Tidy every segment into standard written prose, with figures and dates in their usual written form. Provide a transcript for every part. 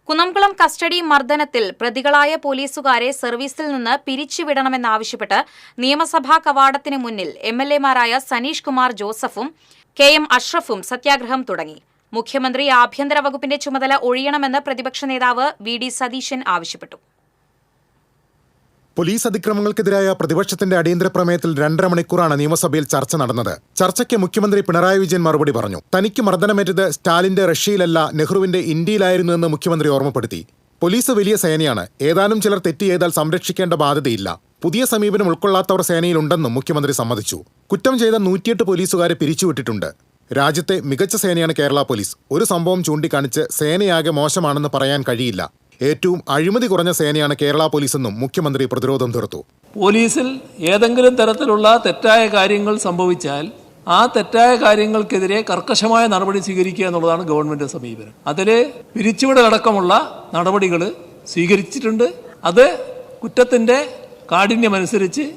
Kunnamkulam custody മർദ്ദനത്തിൽ പ്രതികളായ പോലീസുകാരെ സർവീസിൽ നിന്ന് പിരിച്ചുവിടണമെന്നാവശ്യപ്പെട്ട് നിയമസഭാ കവാടത്തിന് മുന്നിൽ എംഎൽഎമാരായ സനീഷ് കുമാർ ജോസഫും കെ.എം. അഷ്റഫും സത്യാഗ്രഹം തുടങ്ങി. മുഖ്യമന്ത്രി ആഭ്യന്തര വകുപ്പിന്റെ ചുമതല ഒഴിയണമെന്ന് പ്രതിപക്ഷ നേതാവ് വി.ഡി. സതീശൻ ആവശ്യപ്പെട്ടു. പോലീസ് അതിക്രമങ്ങൾക്കെതിരായ പ്രതിപക്ഷത്തിന്റെ അടിയന്തര പ്രമേയത്തിൽ 2.5 മണിക്കൂറാണ് നിയമസഭയിൽ ചർച്ച നടന്നത്. ചർച്ചയ്ക്ക് മുഖ്യമന്ത്രി പിണറായി വിജയൻ മറുപടി പറഞ്ഞു. തനിക്ക് മർദ്ദനമേറ്റത് സ്റ്റാലിന്റെ റഷ്യയിലല്ല, നെഹ്റുവിന്റെ ഇന്ത്യയിലായിരുന്നുവെന്ന് മുഖ്യമന്ത്രി ഓർമ്മപ്പെടുത്തി. പോലീസ് വലിയ സേനയാണ്. ഏതാനും ചിലർ തെറ്റ് ചെയ്താൽ സംരക്ഷിക്കേണ്ട ബാധ്യതയില്ല. പുതിയ സമീപനം ഉൾക്കൊള്ളാത്തവർ സേനയിലുണ്ടെന്നും മുഖ്യമന്ത്രി സമ്മതിച്ചു. കുറ്റം ചെയ്ത 108 പോലീസുകാരെ പിരിച്ചുവിട്ടിട്ടുണ്ട്. രാജ്യത്തെ മികച്ച സേനയാണ് കേരള പോലീസ്. ഒരു സംഭവം ചൂണ്ടിക്കാണിച്ച് സേനയാകെ മോശമാണെന്ന് പറയാൻ കഴിയില്ല. ഏറ്റവും അഴിമതി കുറഞ്ഞ സേനയാണ് കേരള പോലീസെന്നും മുഖ്യമന്ത്രി പ്രതിരോധം തീർത്തു. പോലീസിൽ ഏതെങ്കിലും തരത്തിലുള്ള തെറ്റായ കാര്യങ്ങൾ സംഭവിച്ചാൽ ആ തെറ്റായ കാര്യങ്ങൾക്കെതിരെ കർക്കശമായ നടപടി സ്വീകരിക്കുക എന്നുള്ളതാണ് ഗവൺമെന്റ് സമീപനം. അതിൽ പിരിച്ചുവിടലടക്കമുള്ള നടപടികൾ സ്വീകരിച്ചിട്ടുണ്ട്. അത് കുറ്റത്തിന്റെ കാഠിന്യമനുസരിച്ച്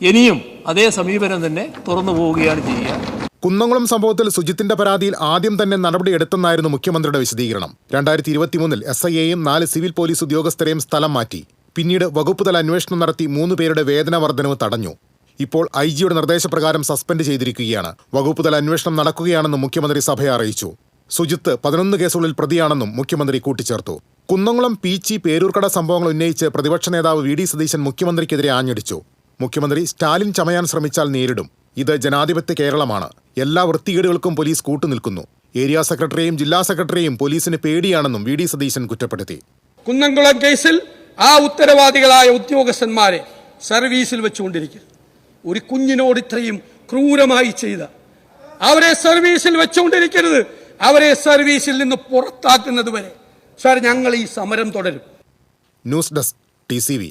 ഇനിയും അതേ സമീപനം തന്നെ തുറന്നു പോവുകയാണ് ചെയ്യുക. കുന്നംകുളം സംഭവത്തിൽ സുജിത്തിന്റെ പരാതിയിൽ ആദ്യം തന്നെ നടപടിയെടുത്തെന്നായിരുന്നു മുഖ്യമന്ത്രിയുടെ വിശദീകരണം. 2023 SIയെയും 4 സിവിൽ പോലീസ് ഉദ്യോഗസ്ഥരെയും സ്ഥലം മാറ്റി. പിന്നീട് വകുപ്പുതല അന്വേഷണം നടത്തി 3 പേരുടെ വേതന വർധനവ് തടഞ്ഞു. ഇപ്പോൾ IG-യുടെ നിർദ്ദേശപ്രകാരം സസ്പെൻഡ് ചെയ്തിരിക്കുകയാണ്. വകുപ്പുതല അന്വേഷണം നടക്കുകയാണെന്നും മുഖ്യമന്ത്രി സഭയെ അറിയിച്ചു. സുജിത്ത് 11 കേസുകളിൽ പ്രതിയാണെന്നും മുഖ്യമന്ത്രി കൂട്ടിച്ചേർത്തു. കുന്നംകുളം പീച്ചി പേരൂർക്കട സംഭവങ്ങൾ ഉന്നയിച്ച് പ്രതിപക്ഷ നേതാവ് വി.ഡി. സതീശൻ മുഖ്യമന്ത്രിക്കെതിരെ ആഞ്ഞടിച്ചു. മുഖ്യമന്ത്രി സ്റ്റാലിൻ ചമയാൻ ശ്രമിച്ചാൽ നേരിടും. ഇത് ജനാധിപത്യ കേരളമാണ്. എല്ലാ വൃത്തികേടുകൾക്കും പോലീസ് കൂട്ടുനിൽക്കുന്നു. ഏരിയ സെക്രട്ടറിയെയും ജില്ലാ സെക്രട്ടറിയെയും പോലീസിന് പേടിയാണെന്നും വി.ഡി. സതീശൻ കുറ്റപ്പെടുത്തി. കുന്നംകുളം കേസിൽ ആ ഉത്തരവാദികളായ ഉദ്യോഗസ്ഥന്മാരെ സർവീസിൽ വെച്ചുകൊണ്ടിരിക്കുന്നു. ഒരു കുഞ്ഞിനോട് ഇത്രയും ക്രൂരമായി ചെയ്ത അവരെ സർവീസിൽ വെച്ചുകൊണ്ടിരിക്കരുത്. അവരെ സർവീസിൽ നിന്ന് പുറത്താക്കുന്നത് വരെ ഞങ്ങൾ ഈ സമരം തുടരും. News desk TCV.